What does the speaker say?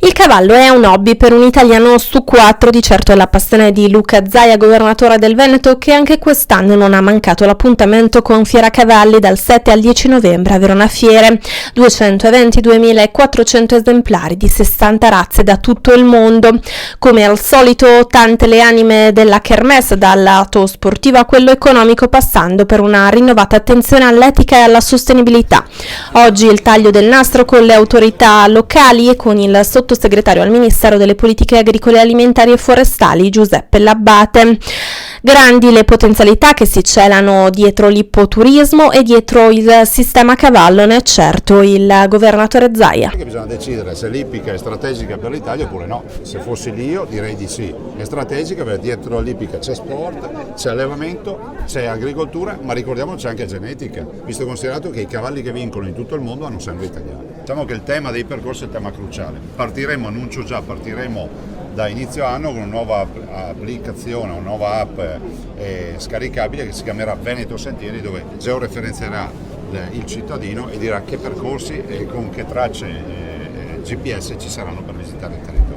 Il cavallo è un hobby per un italiano su 4, di certo è la passione di Luca Zaia, governatore del Veneto, che anche quest'anno non ha mancato l'appuntamento con Fiera Cavalli dal 7 al 10 novembre a Verona Fiere. 200 eventi, 2400 esemplari di 60 razze da tutto il mondo. Come al solito, tante le anime della kermesse, dal lato sportivo a quello economico, passando per una rinnovata attenzione all'etica e alla sostenibilità. Oggi il taglio del nastro con le autorità locali e con il sottosegretario al Ministero delle Politiche Agricole, Alimentari e Forestali Giuseppe Labbate. Grandi le potenzialità che si celano dietro l'ippoturismo e dietro il sistema cavallo, ne è certo il governatore Zaia. Bisogna decidere se l'ippica è strategica per l'Italia oppure no. Se fossi lì io direi di sì. È strategica perché dietro l'ippica c'è sport, c'è allevamento, c'è agricoltura, ma ricordiamo c'è anche genetica, visto considerato che i cavalli che vincono in tutto il mondo hanno sangue italiano. Diciamo che il tema dei percorsi è il tema cruciale. Partiremo da inizio anno con una nuova applicazione, una nuova app scaricabile che si chiamerà Veneto Sentieri, dove georeferenzierà il cittadino e dirà che percorsi e con che tracce GPS ci saranno per visitare il territorio.